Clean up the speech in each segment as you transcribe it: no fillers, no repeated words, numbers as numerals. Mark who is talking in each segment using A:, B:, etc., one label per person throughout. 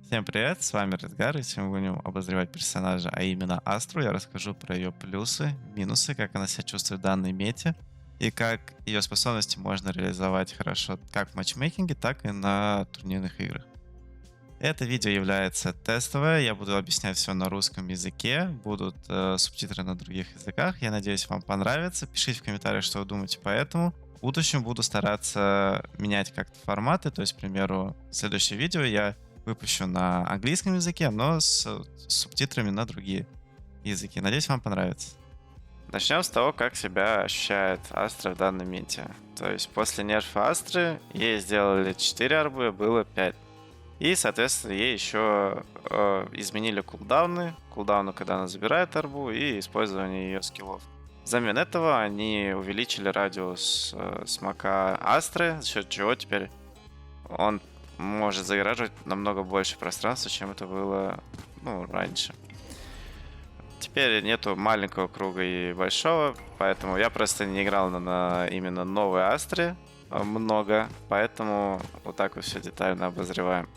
A: Всем привет, с вами Редгар, и сегодня мы будем обозревать персонажа, а именно Астру. Я расскажу про ее плюсы, минусы, как она себя чувствует в данной мете, и как ее способности можно реализовать хорошо как в матчмейкинге, так и на турнирных играх. Это видео является тестовое, я буду объяснять все на русском языке, будут субтитры на других языках. Я надеюсь, вам понравится. Пишите в комментариях, что вы думаете по этому. В будущем буду стараться менять как-то форматы, то есть, к примеру, следующее видео я выпущу на английском языке, но с субтитрами на другие языки. Надеюсь, вам понравится. Начнем с того, как себя ощущает Астра в данном моменте. То есть после нерфа Астры ей сделали 4 арбы, было 5. И, соответственно, ей еще изменили кулдауны. Кулдауны, когда она забирает арбу, и использование ее скиллов. Взамен этого они увеличили радиус смока Астры, за счет чего теперь он может загораживать намного больше пространства, чем это было раньше. Теперь нету маленького круга и большого, поэтому я просто не играл на именно новой Астре много, поэтому вот так вот все детально обозреваем.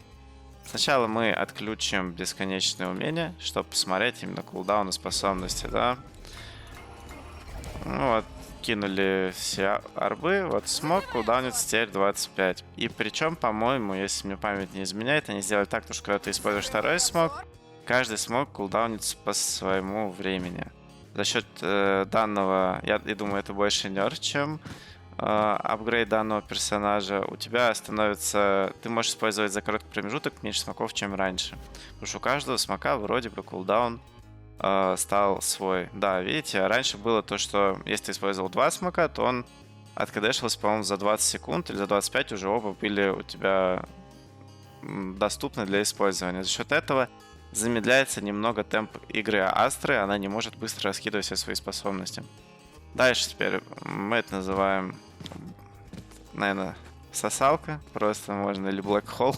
A: Сначала мы отключим бесконечные умения, чтобы посмотреть именно кулдауны способности, да. Ну вот, кинули все арбы, вот смог кулдаунится теперь 25. И причем, по-моему, если мне память не изменяет, они сделали так, что когда ты используешь второй смог, каждый смог кулдаунится по своему времени. За счет данного, я думаю, это больше нерв, чем апгрейд данного персонажа. У тебя становится... Ты можешь использовать за короткий промежуток меньше смоков, чем раньше. Потому что у каждого смока вроде бы кулдаун стал свой. Да, видите, раньше было то, что если ты использовал 2 смока, то он откадешился, по-моему, за 20 секунд или за 25 уже оба были у тебя доступны для использования. За счет этого замедляется немного темп игры Астры, она не может быстро раскидывать все свои способности. Дальше теперь мы это называем, наверное, сосалка, просто можно, или black hole,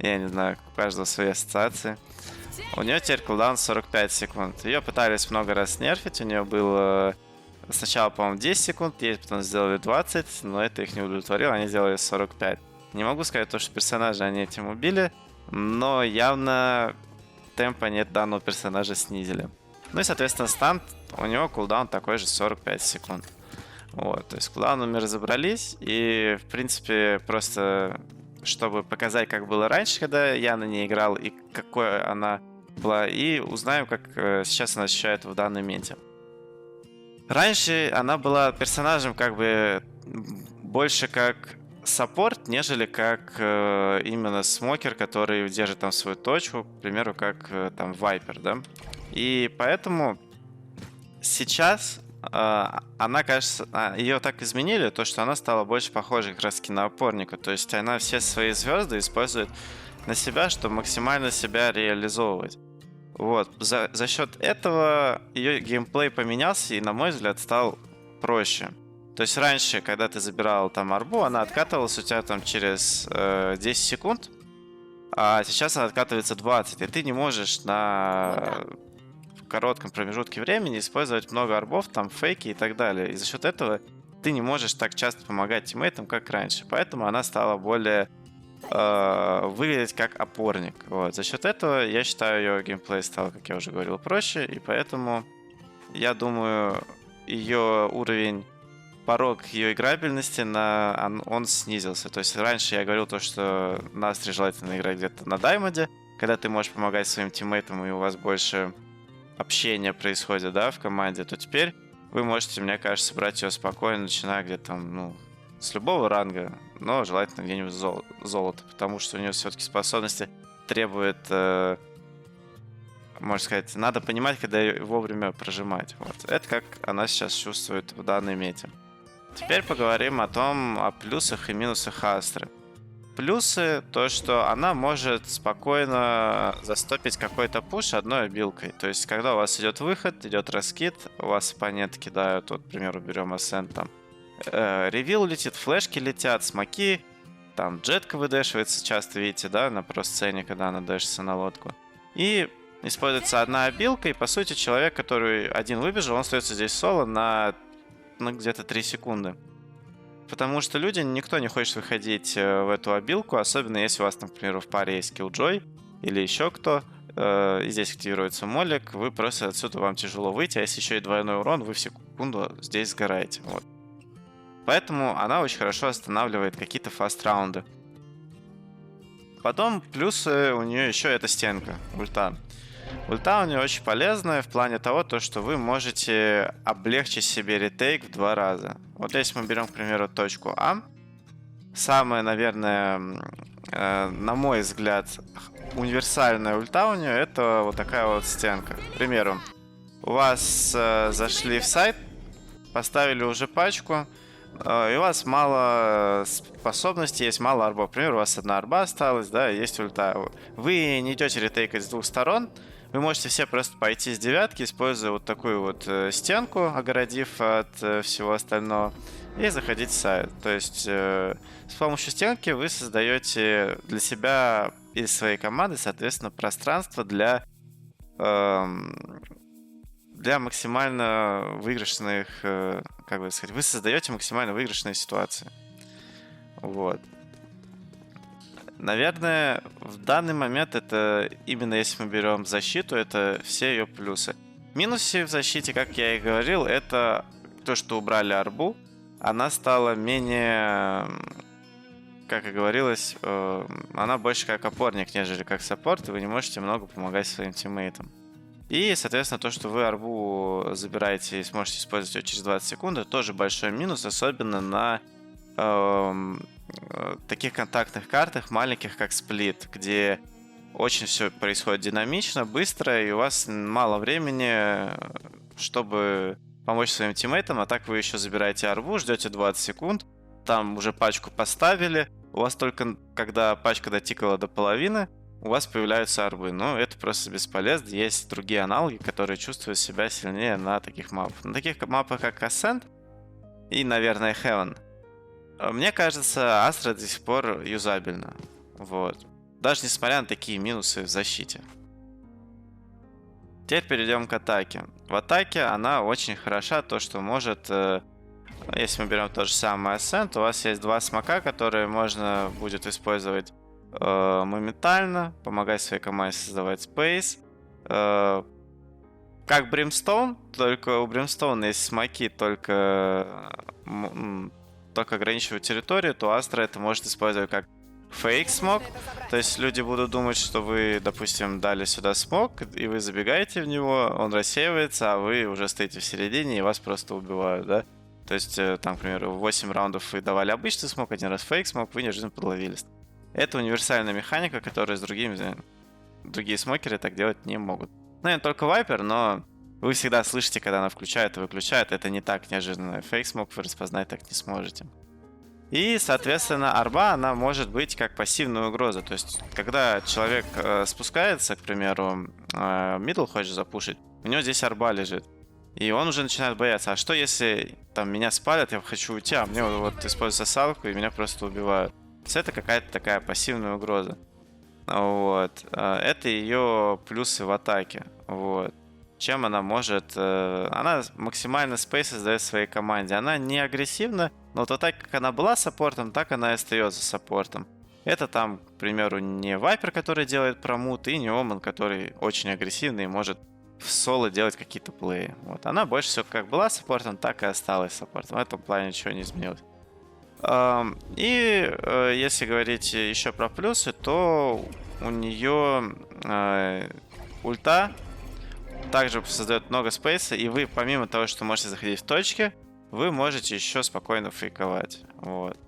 A: я не знаю, у каждого свои ассоциации. У нее теперь кулдаун 45 секунд. Ее пытались много раз нерфить, у нее было сначала, по-моему, 10 секунд, ей потом сделали 20, но это их не удовлетворило, они сделали 45. Не могу сказать то, что персонажа они этим убили, но явно темп они данного персонажа снизили. Ну и, соответственно, стан, у него кулдаун такой же 45 секунд. Вот, то есть кулдаунами разобрались, и, в принципе, просто чтобы показать, как было раньше, когда я на ней играл, и какой она была, и узнаем, как сейчас она ощущает в данном моменте. Раньше она была персонажем как бы больше как саппорт, нежели как именно смокер, который держит там свою точку, к примеру, как там Вайпер, да. И поэтому сейчас она, кажется, ее так изменили, то что она стала больше похожей как раз на опорника. То есть она все свои звезды использует на себя, чтобы максимально себя реализовывать. Вот. За счет этого ее геймплей поменялся и, на мой взгляд, стал проще. То есть раньше, когда ты забирал там арбу, она откатывалась у тебя там через 10 секунд, а сейчас она откатывается 20, и ты не можешь на коротком промежутке времени использовать много арбов, там фейки и так далее. И за счет этого ты не можешь так часто помогать тиммейтам, как раньше. Поэтому она стала более выглядеть как опорник. Вот. За счет этого, я считаю, ее геймплей стал, как я уже говорил, проще. И поэтому, я думаю, ее уровень, порог ее играбельности, он снизился. То есть раньше я говорил то, что на Астре желательно играть где-то на Даймонде, когда ты можешь помогать своим тиммейтам, и у вас больше общение происходит, да, в команде, то теперь вы можете, мне кажется, брать ее спокойно, начиная где-то там, с любого ранга, но желательно где-нибудь золото, потому что у нее все-таки способности требуют, можно сказать, надо понимать, когда ее вовремя прожимать. Вот. Это как она сейчас чувствует в данной мете. Теперь поговорим о плюсах и минусах Астры. Плюсы то, что она может спокойно застопить какой-то пуш одной обилкой. То есть, когда у вас идет выход, идет раскид, у вас оппонент кидают, вот, к примеру, берем Ascent, там, ревил летит, флешки летят, смоки, там, джетка выдэшивается, часто видите, да, на просцене, когда она дэшится на лодку. И используется одна обилка, и, по сути, человек, который один выбежал, он остается здесь соло на где-то 3 секунды. Потому что никто не хочет выходить в эту обилку, особенно если у вас, например, в паре есть Killjoy, или еще кто, и здесь активируется молик, вы просто отсюда вам тяжело выйти, а если еще и двойной урон, вы в секунду здесь сгораете. Вот. Поэтому она очень хорошо останавливает какие-то фаст-раунды. Потом плюсы у нее еще это стенка, ульта. Ульта у нее очень полезная в плане того, что вы можете облегчить себе ретейк в 2 раза. Вот если мы берем, к примеру, точку А, самая, наверное, на мой взгляд, универсальная ульта у нее это вот такая вот стенка. К примеру, у вас зашли в сайт, поставили уже пачку, и у вас мало способностей, есть мало арбов. Например, у вас одна арба осталась, да, есть ульта. Вы не идете ретейкать с 2 сторон, вы можете все просто пойти с 9, используя вот такую вот стенку, огородив от всего остального, и заходить в сайт. То есть с помощью стенки вы создаете для себя и своей команды, соответственно, пространство для максимально выигрышных, как бы сказать, вы создаете максимально выигрышные ситуации. Вот. Наверное, в данный момент это именно если мы берем защиту, это все ее плюсы. Минусы в защите, как я и говорил, это то, что убрали арбу. Она стала менее, как и говорилось, она больше как опорник, нежели как саппорт, и вы не можете много помогать своим тиммейтам. И, соответственно, то, что вы арбу забираете и сможете использовать ее через 20 секунд, это тоже большой минус, особенно на таких контактных картах маленьких, как сплит, где очень все происходит динамично, быстро, и у вас мало времени, чтобы помочь своим тиммейтам, а так вы еще забираете арбу, ждете 20 секунд, там уже пачку поставили, у вас только когда пачка дотикала до половины, у вас появляются арбы. Но это просто бесполезно. Есть другие аналоги, которые чувствуют себя сильнее на таких мапах. На таких мапах, как Ascent и, наверное, Heaven, мне кажется, Астра до сих пор юзабельна. Вот. Даже несмотря на такие минусы в защите. Теперь перейдем к атаке. В атаке она очень хороша, то что может... Если мы берем тот же самый Ascent, у вас есть 2 смока, которые можно будет использовать моментально, помогать своей команде создавать спейс. Как Brimstone, только у Brimstone есть смоки, только ограничивают территорию, то Астра это может использовать как фейк смок. То есть люди будут думать, что вы, допустим, дали сюда смок, и вы забегаете в него, он рассеивается, а вы уже стоите в середине, и вас просто убивают, да? То есть, там, к примеру, 8 раундов вы давали обычный смок, 1 раз фейк смок, вы неожиданно подловились. Это универсальная механика, которую другие смокеры так делать не могут. Ну, не только Вайпер, но вы всегда слышите, когда она включает и выключает. Это не так неожиданно. Фейк-смок вы распознать так не сможете. И, соответственно, арба, она может быть как пассивная угроза. То есть, когда человек спускается, к примеру, мидл хочет запушить, у него здесь арба лежит. И он уже начинает бояться. А что если там меня спалят, я хочу уйти, а мне вот используют сосалку, и меня просто убивают. Это какая-то такая пассивная угроза. Вот. Это ее плюсы в атаке. Вот. Чем она может... Она максимально спейс создает своей команде. Она не агрессивна, но вот так как она была саппортом, так она и остается саппортом. Это там, к примеру, не Вайпер, который делает промут, и не Оман, который очень агрессивный и может в соло делать какие-то плеи. Вот. Она больше всего как была саппортом, так и осталась саппортом. В этом плане ничего не изменилось. И если говорить еще про плюсы, то у нее ульта также создает много спейса, и вы помимо того, что можете заходить в точки, вы можете еще спокойно фейковать. Вот.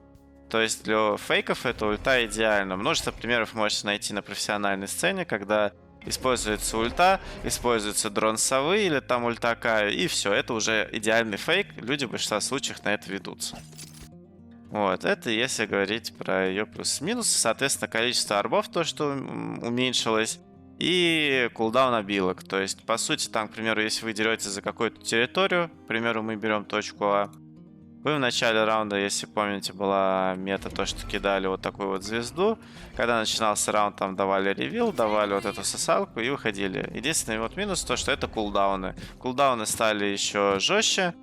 A: То есть для фейков эта ульта идеальна. Множество примеров можете найти на профессиональной сцене, когда используется ульта, используется дрон совы или там ульта Каю, и все, это уже идеальный фейк. Люди в большинстве случаев на это ведутся. Вот, это если говорить про ее плюсы-минусы. Соответственно, количество арбов, то, что уменьшилось, и кулдаун обилок. То есть, по сути, там, к примеру, если вы деретесь за какую-то территорию, к примеру, мы берем точку А, вы в начале раунда, если помните, была мета, то, что кидали вот такую вот звезду. Когда начинался раунд, там давали ревил, давали вот эту сосалку и выходили. Единственный вот минус, то, что это кулдауны. Кулдауны стали еще жестче.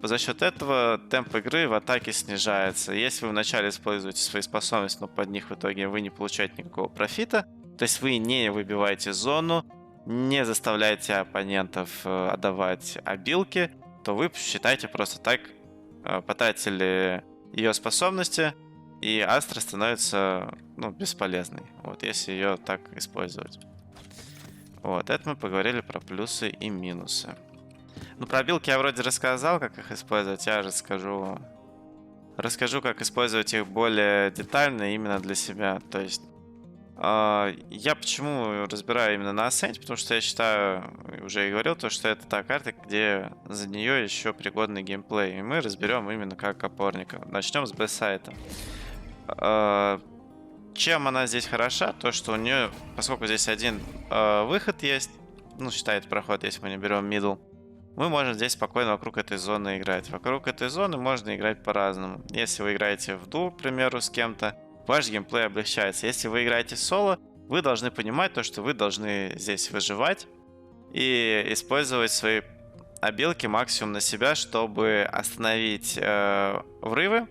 A: За счет этого темп игры в атаке снижается. Если вы вначале используете свои способности, но под них в итоге вы не получаете никакого профита, То есть вы не выбиваете зону, не заставляете оппонентов отдавать обилки, то вы считайте просто так потратили ее способности, и Астра становится, ну, бесполезной, вот, если ее так использовать. Вот, это мы поговорили про плюсы и минусы. Ну, про обилки я вроде рассказал, как их использовать, я расскажу, как использовать их более детально именно для себя. То есть я почему разбираю именно на Ascent, потому что я считаю, уже и говорил, то, что это та карта, где за нее еще пригодный геймплей. И мы разберем именно как опорника. Начнем с Б-сайта. Чем она здесь хороша? То, что у нее, поскольку здесь один выход есть, ну, считает проход, если мы не берем мидл, мы можем здесь спокойно вокруг этой зоны играть. Вокруг этой зоны можно играть по-разному. Если вы играете в дуо, к примеру, с кем-то, ваш геймплей облегчается. Если вы играете соло, вы должны понимать то, что вы должны здесь выживать и использовать свои обилки максимум на себя, чтобы остановить врывы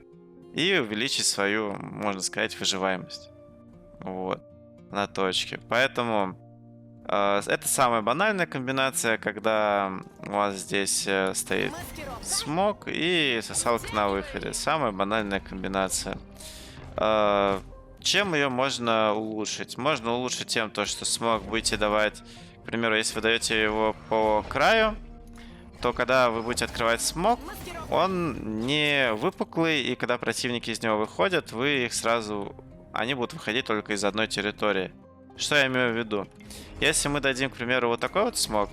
A: и увеличить свою, можно сказать, выживаемость. Вот, на точке. Поэтому это самая банальная комбинация, когда у вас здесь стоит смог и сосалка на выходе. Самая банальная комбинация. Чем ее можно улучшить? Можно улучшить тем, то, что смог будете давать, к примеру, если вы даете его по краю, то когда вы будете открывать смог, он не выпуклый, и когда противники из него выходят, вы их сразу... Они будут выходить только из одной территории. Что я имею в виду? Если мы дадим, к примеру, вот такой вот смог,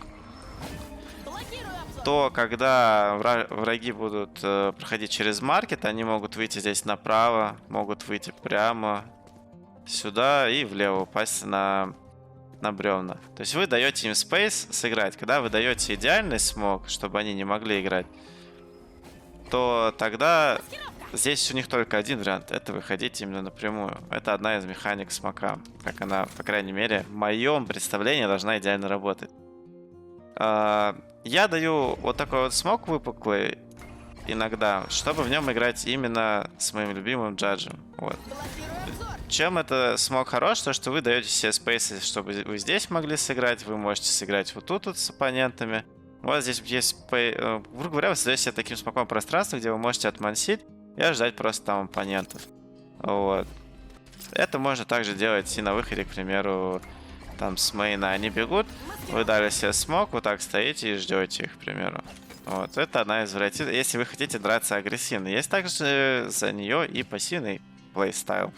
A: то когда враги будут проходить через маркет, они могут выйти здесь направо, могут выйти прямо сюда и влево упасть на бревна. То есть вы даете им спейс сыграть. Когда вы даете идеальный смог, чтобы они не могли играть, то тогда здесь у них только один вариант. Это выходить именно напрямую. Это одна из механик смока. Как она, по крайней мере, в моем представлении должна идеально работать. Я даю вот такой вот смок выпуклый иногда, чтобы в нем играть именно с моим любимым джаджем. Вот. Чем это смог хорош? То, что вы даете себе спейсы, чтобы вы здесь могли сыграть. Вы можете сыграть вот тут вот с оппонентами. У вас здесь есть, грубо говоря, вы создаете себе таким смоком пространство, где вы можете отмансить и ожидать просто там оппонентов. Вот. Это можно также делать и на выходе, к примеру, там с мейна они бегут, вы дали себе смок, вот так стоите и ждете их, к примеру. Вот, это одна из вариантов, если вы хотите драться агрессивно. Есть также за нее и пассивный плейстайл.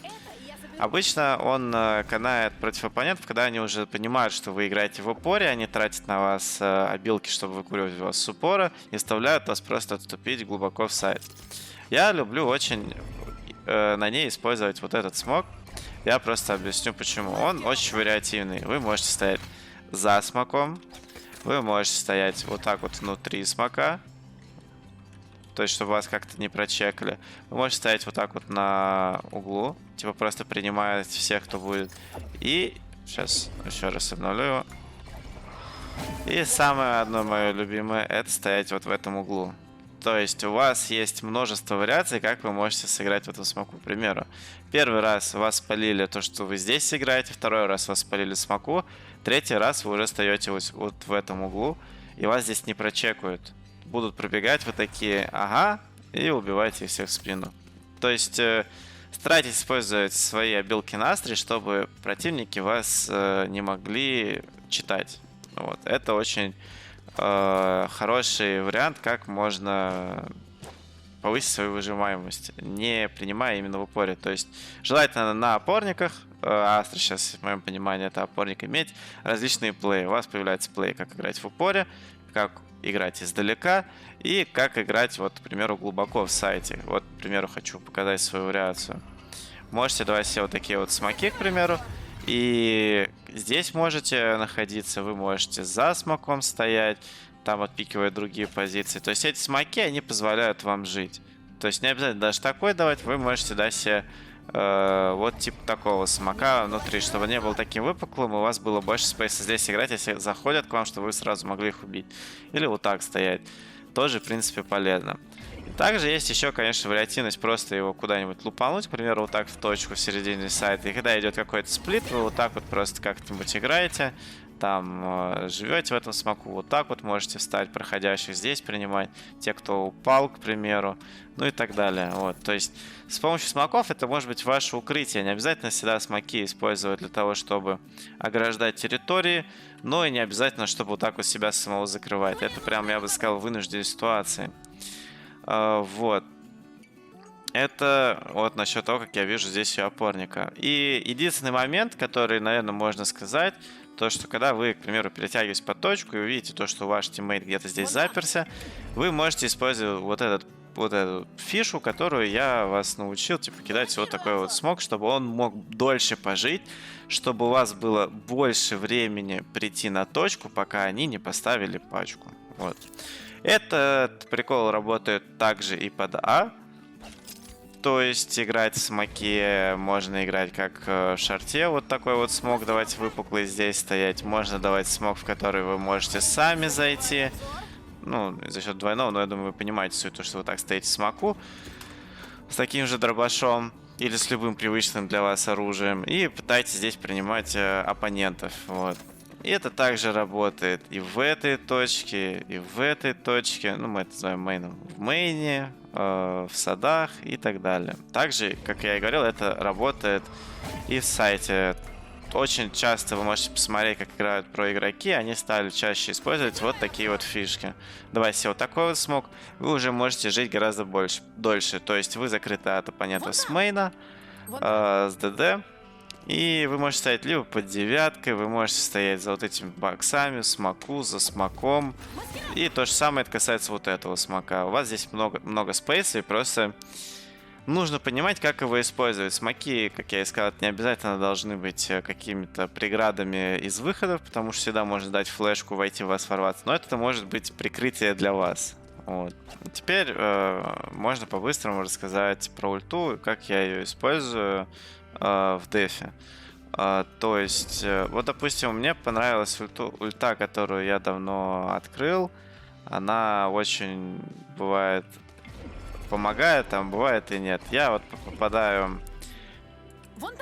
A: Обычно он канает против оппонентов, когда они уже понимают, что вы играете в упоре, они тратят на вас обилки, чтобы выкуривать вас с упора, и заставляют вас просто отступить глубоко в сайт. Я люблю очень на ней использовать вот этот смог. Я просто объясню почему. Он очень вариативный. Вы можете стоять за смоком, вы можете стоять вот так вот внутри смока, то есть чтобы вас как-то не прочекали. Вы можете стоять вот так вот на углу, типа просто принимать всех, кто будет. И сейчас еще раз обновлю его. И самое одно мое любимое — это стоять вот в этом углу. То есть у вас есть множество вариаций, как вы можете сыграть в этом смоку. К примеру, первый раз вас спалили то, что вы здесь играете, второй раз вас спалили смоку, третий раз вы уже стоите вот в этом углу, и вас здесь не прочекают. Будут пробегать, вы такие, ага, и убиваете их всех в спину. То есть старайтесь использовать свои обилки на астре, чтобы противники вас не могли читать. Вот. Это очень хороший вариант, как можно повысить свою выживаемость, не принимая именно в упоре. То есть желательно на опорниках, Астра сейчас, в моем понимании, это опорник, иметь различные плей. У вас появляется плей, как играть в упоре, как играть издалека и как играть, вот, к примеру, глубоко в сайте. Вот, к примеру, хочу показать свою вариацию. Можете давать себе вот такие вот смоки, к примеру, и здесь можете находиться, вы можете за смоком стоять, там отпикивая другие позиции. То есть эти смоки, они позволяют вам жить. То есть не обязательно даже такой давать, вы можете дать себе вот типа такого смока внутри, чтобы не был таким выпуклым, у вас было больше спейса здесь играть, если заходят к вам, чтобы вы сразу могли их убить. Или вот так стоять. Тоже, в принципе, полезно. Также есть еще, конечно, вариативность просто его куда-нибудь лупануть, к примеру, вот так в точку в середине сайта. И когда идет какой-то сплит, вы вот так вот просто как-нибудь играете, там живете в этом смоку, вот так вот можете встать, проходящих здесь принимать, те, кто упал, к примеру, ну и так далее. Вот, то есть с помощью смоков это может быть ваше укрытие. Не обязательно всегда смоки использовать для того, чтобы ограждать территории, но и не обязательно, чтобы вот так вот себя самого закрывать. Это прям, я бы сказал, вынужденные ситуации. Вот. Это вот насчет того, как я вижу здесь у опорника. И единственный момент, который, наверное, можно сказать, то, что когда вы, к примеру, перетягиваетесь по точку и увидите то, что ваш тиммейт где-то здесь заперся, вы можете использовать вот эту фишу, которую я вас научил, типа кидать вот такой вот смог, чтобы он мог дольше пожить, чтобы у вас было больше времени прийти на точку, пока они не поставили пачку. Вот. Этот прикол работает также и под А. То есть играть в смоке можно играть как в шарте, вот такой вот смог давать выпуклый здесь стоять. Можно давать смог, в который вы можете сами зайти. Ну, за счет двойного, но я думаю, вы понимаете суть, то, что вы так стоите в смоку с таким же дробашом или с любым привычным для вас оружием и пытаетесь здесь принимать оппонентов. Вот. И это также работает и в этой точке, и в этой точке. Ну, мы это называем мейном. В мейне, в садах и так далее. Также, как я и говорил, это работает и в сайте. Очень часто вы можете посмотреть, как играют проигроки. Они стали чаще использовать вот такие вот фишки. Давайте вот такой вот смог. Вы уже можете жить гораздо дольше. То есть вы закрыты от оппонента с мейна, с ДД. И вы можете стоять либо под девяткой, вы можете стоять за вот этими боксами, смоку, за смоком. И то же самое это касается вот этого смока. У вас здесь много спейса, и просто нужно понимать, как его использовать. Смоки, как я и сказал, не обязательно должны быть какими-то преградами из выходов, потому что всегда можно дать флешку, войти в вас, ворваться. Но это может быть прикрытие для вас. Вот. Теперь можно по-быстрому рассказать про ульту, как я ее использую в дефе. То есть, вот, допустим, мне понравилась ульта, которую я давно открыл. Она очень бывает помогает, там бывает и нет. Я вот попадаю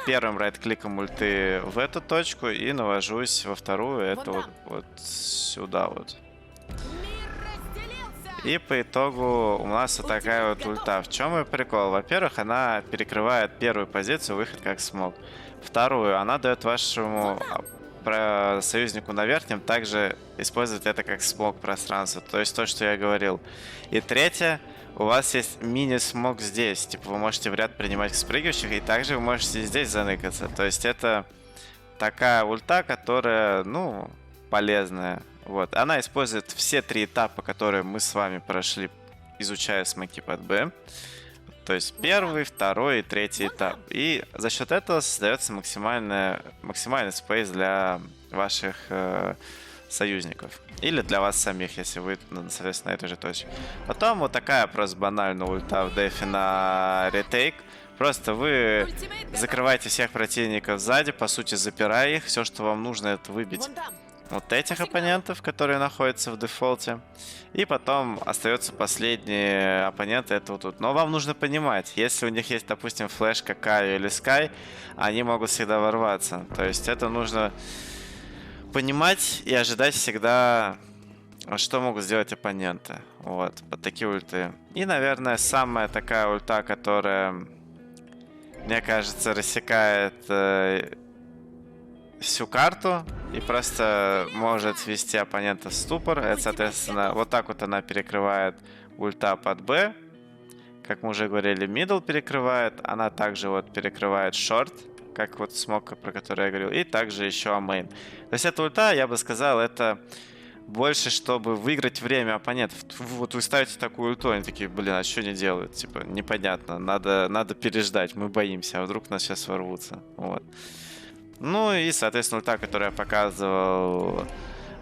A: первым райт-кликом ульты в эту точку и навожусь во вторую, это вот сюда вот. И по итогу у нас вот такая вот ульта. В чем ее прикол? Во-первых, она перекрывает первую позицию, выход как смог. Вторую, она дает вашему союзнику на верхнем также использовать это как смог пространства. То есть то, что я говорил. И третье, у вас есть мини-смог здесь. Типа вы можете в ряд принимать спрыгивающих, и также вы можете здесь заныкаться. То есть это такая ульта, которая, ну, полезная. Вот. Она использует все три этапа, которые мы с вами прошли, изучая смоки под Б. То есть первый, второй и третий этап. И за счет этого создается максимальный спейс для ваших союзников. Или для вас самих, если вы, соответственно, на этой же точке. Потом вот такая просто банальная ульта в дефе на ретейк. Просто вы закрываете всех противников сзади, по сути запирая их. Все, что вам нужно, это выбить вот этих оппонентов, которые находятся в дефолте. И потом остается последний оппонент, это вот тут. Но вам нужно понимать, если у них есть, допустим, флешка, Каю или Скай, они могут всегда ворваться. То есть это нужно понимать и ожидать всегда, что могут сделать оппоненты. Вот, под такие ульты. И, наверное, самая такая ульта, которая, мне кажется, рассекает всю карту и просто может ввести оппонента в ступор. Это, соответственно, вот так вот она перекрывает ульта под Б. Как мы уже говорили, мидл перекрывает. Она также вот перекрывает шорт, как вот смог, про который я говорил. И также еще амейн. То есть эта ульта, я бы сказал, это больше, чтобы выиграть время оппонентов. Вот вы ставите такую ульту, они такие, блин, а что они делают? Типа, непонятно, надо переждать, мы боимся, а вдруг нас сейчас ворвутся. Вот. Ну и, соответственно, ульта, которую я показывал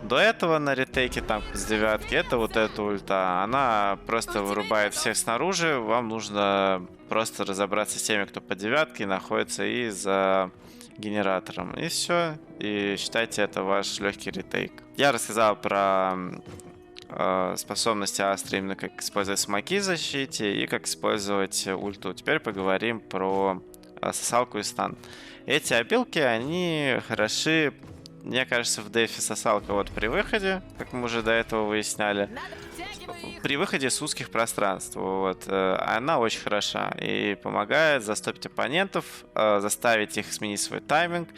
A: до этого на ретейке, там, с девятки, это вот эта ульта. Она просто вырубает всех снаружи. Вам нужно просто разобраться с теми, кто по девятке находится, и за генератором. И все. И считайте, это ваш легкий ретейк. Я рассказал про способности Астры, именно как использовать смоки в защите и как использовать ульту. Теперь поговорим про сосалку и стан. Эти обилки, они хороши, мне кажется, в дефе сосалка вот при выходе, как мы уже до этого выясняли. При выходе с узких пространств, вот, она очень хороша и помогает застопить оппонентов, заставить их сменить свой тайминг.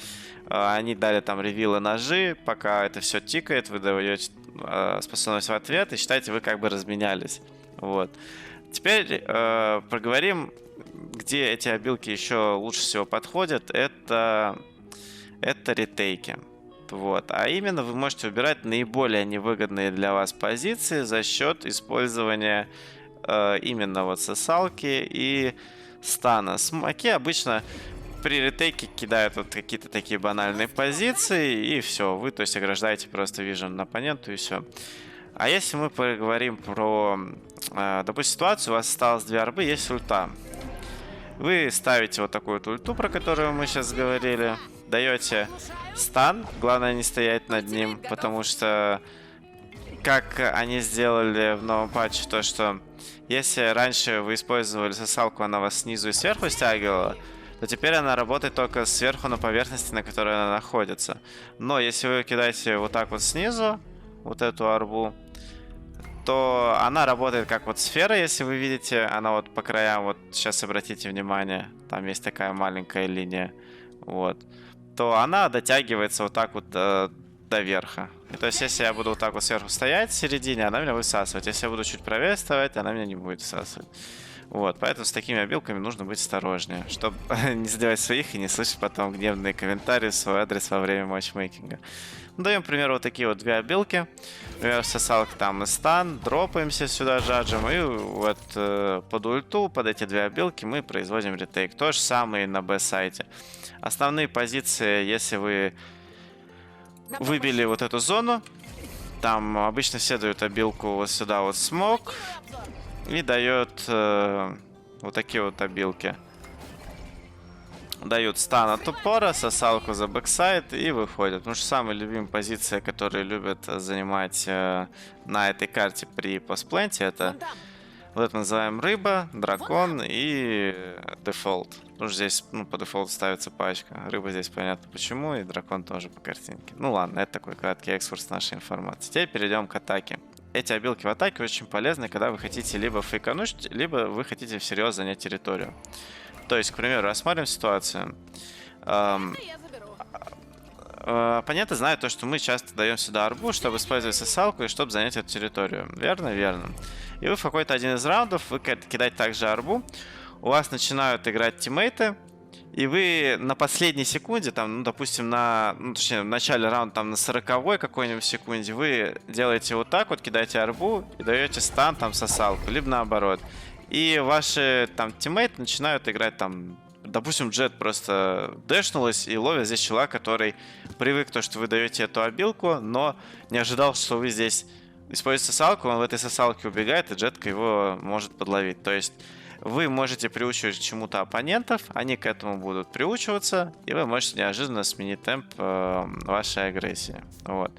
A: Они дали там ревилы ножи, пока это все тикает, вы даете способность в ответ и считайте, вы как бы разменялись. Вот. Теперь проговорим, где эти обилки еще лучше всего подходят. Это ретейки. Вот. А именно вы можете выбирать наиболее невыгодные для вас позиции за счет использования именно вот сосалки и стана. Смоки обычно при ретейке кидают вот какие-то такие банальные позиции, и все, вы, то есть, ограждаете просто вижен оппоненту, и все. А если мы поговорим про, допустим, ситуацию, у вас осталось 2 арбы, есть ульта. Вы ставите вот такую вот ульту, про которую мы сейчас говорили, даете стан, главное не стоять над ним, потому что, как они сделали в новом патче, то что если раньше вы использовали сосалку, она вас снизу и сверху стягивала, то теперь она работает только сверху на поверхности, на которой она находится. Но если вы кидаете вот так вот снизу, вот эту арбу, то она работает как вот сфера, если вы видите, она вот по краям, вот сейчас обратите внимание, там есть такая маленькая линия, вот, то она дотягивается вот так вот до верха. И то есть, если я буду вот так вот сверху стоять в середине, она меня будет всасывать. Если я буду чуть правее вставать, она меня не будет всасывать. Вот, поэтому с такими обилками нужно быть осторожнее, чтобы не задевать своих и не слышать потом гневные комментарии в свой адрес во время матчмейкинга. Даем, к примеру, вот такие вот 2 обилки. Например, сосалка там и стан, дропаемся сюда жаджем, и вот под ульту, под эти 2 обилки мы производим ретейк. То же самое и на Б-сайте. Основные позиции, если вы выбили вот эту зону, там обычно все дают обилку вот сюда вот смог, и дает вот такие вот обилки. Дают стан от упора, сосалку за бэксайд и выходят. Потому что самая любимая позиция, которую любят занимать на этой карте при постпленте, это вот это называем рыба, дракон и дефолт. Потому что здесь по дефолту ставится пачка. Рыба здесь понятно почему, и дракон тоже по картинке. Ну ладно, это такой краткий экскурс нашей информации. Теперь перейдем к атаке. Эти обилки в атаке очень полезны, когда вы хотите либо фейкануть, либо вы хотите всерьез занять территорию. То есть, к примеру, рассмотрим ситуацию. Оппоненты знают то, что мы часто даем сюда арбу, чтобы использовать сосалку и чтобы занять эту территорию. Верно? Верно. И вы в какой-то один из раундов, вы кидаете также арбу, у вас начинают играть тиммейты, и вы на последней секунде, там, ну, допустим, точнее, в начале раунда, там, на 40-й какой-нибудь секунде, вы делаете вот так вот, кидаете арбу и даете стан, там, сосалку, либо наоборот. И ваши, там, тиммейты начинают играть, там, допустим, Джет просто дэшнулась и ловит здесь чела, который привык то, что вы даете эту обилку, но не ожидал, что вы здесь используете сосалку, он в этой сосалке убегает, и Джетка его может подловить. То есть вы можете приучивать к чему-то оппонентов, они к этому будут приучиваться, и вы можете неожиданно сменить темп вашей агрессии. Вот.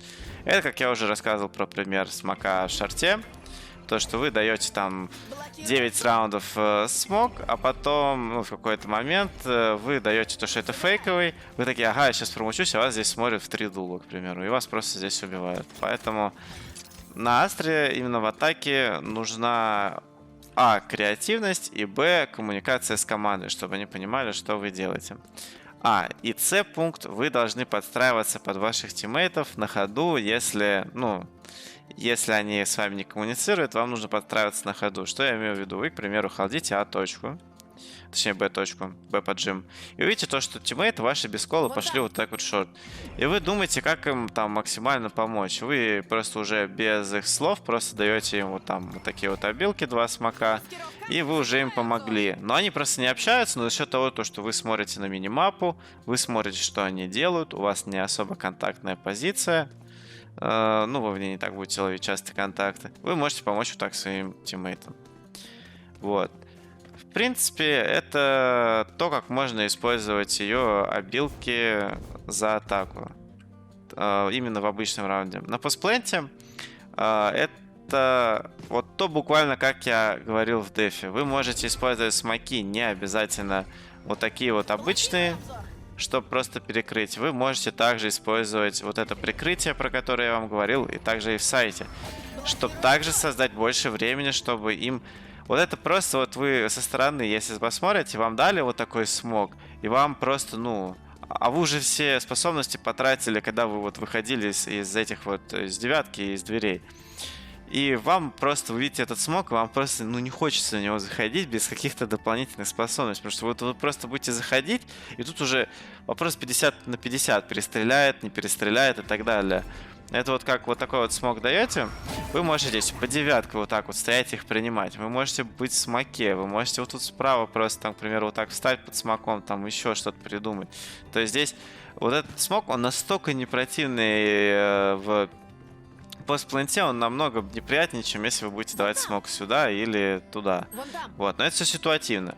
A: Это, как я уже рассказывал про пример смока в шарте. То, что вы даете там 9 раундов смог, а потом в какой-то момент вы даете то, что это фейковый. Вы такие, ага, я сейчас промучусь, а вас здесь смотрят в 3 дула, к примеру, и вас просто здесь убивают. Поэтому на Астре именно в атаке нужна креативность, и коммуникация с командой, чтобы они понимали, что вы делаете. И пункт, вы должны подстраиваться под ваших тиммейтов на ходу, если они с вами не коммуницируют, вам нужно подстраиваться на ходу. Что я имею в виду? Вы, к примеру, холдите точку, точнее точку, поджим, и увидите то, что тиммейты ваши без кола пошли вот так вот шорт. И вы думаете, как им там максимально помочь. Вы просто уже без их слов просто даете им вот там вот такие вот обилки, 2 смока, и вы уже им помогли. Но они просто не общаются, но за счет того, что вы смотрите на минимапу, вы смотрите, что они делают, у вас не особо контактная позиция, вы в ней не так будете ловить часто контакты, вы можете помочь вот так своим тиммейтам. Вот. В принципе, это то, как можно использовать ее обилки за атаку. Именно в обычном раунде. На постпленте это вот то буквально, как я говорил в дефе. Вы можете использовать смоки, не обязательно вот такие вот обычные, чтобы просто перекрыть. Вы можете также использовать вот это прикрытие, про которое я вам говорил, и также и в сайте, чтобы также создать больше времени, чтобы им... Вот это просто вот вы со стороны, если посмотрите, вам дали вот такой смог, и вам просто, ну... А вы уже все способности потратили, когда вы вот выходили из этих вот, из девятки, из дверей. И вам просто, вы видите этот смог, вам просто, ну, не хочется на него заходить без каких-то дополнительных способностей. Потому что вот вы просто будете заходить, и тут уже вопрос 50 на 50. Перестреляет, не перестреляет и так далее. Это вот как вот такой вот смог даете. Вы можете здесь по девятке вот так вот стоять и их принимать. Вы можете быть в смоке. Вы можете вот тут справа просто, там, к примеру, вот так встать под смоком, там еще что-то придумать. То есть здесь вот этот смог, он настолько не противный в постпленте, он намного неприятнее, чем если вы будете давать смог сюда или туда. Вот, но это все ситуативно.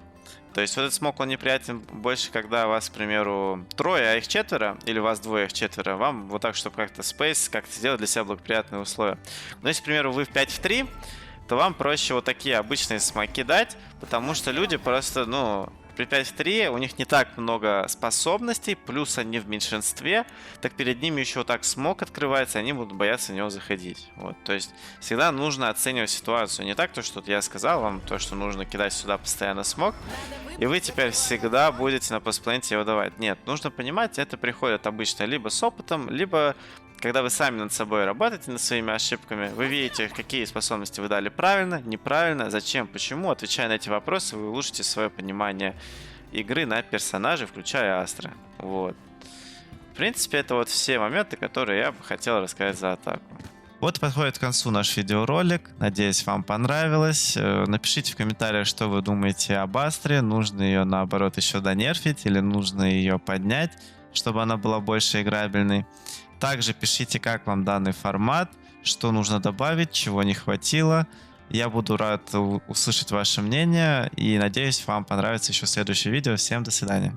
A: То есть вот этот смог, он неприятен больше, когда вас, к примеру, трое, а их четверо, или вас двое, их четверо. Вам вот так, чтобы как-то спейс, как-то сделать для себя благоприятные условия. Но если, к примеру, вы в 5 в 3, то вам проще вот такие обычные смоки дать, потому что люди просто, ну... При 5 в 3 у них не так много способностей, плюс они в меньшинстве, так перед ними еще вот так смог открывается, они будут бояться в него заходить. Вот, то есть всегда нужно оценивать ситуацию. Не так, то, что я сказал вам, то, что нужно кидать сюда постоянно смог, и вы теперь всегда будете на постпленте его давать. Нет, нужно понимать, это приходит обычно либо с опытом, либо когда вы сами над собой работаете, над своими ошибками, вы видите, какие способности вы дали правильно, неправильно, зачем, почему. Отвечая на эти вопросы, вы улучшите свое понимание игры на персонажей, включая Астра. Вот. В принципе, это вот все моменты, которые я бы хотел рассказать за атаку. Вот подходит к концу наш видеоролик. Надеюсь, вам понравилось. Напишите в комментариях, что вы думаете об Астре. Нужно ее, наоборот, еще донерфить или нужно ее поднять, чтобы она была больше играбельной. Также пишите, как вам данный формат, что нужно добавить, чего не хватило. Я буду рад услышать ваше мнение и надеюсь, вам понравится еще следующее видео. Всем до свидания.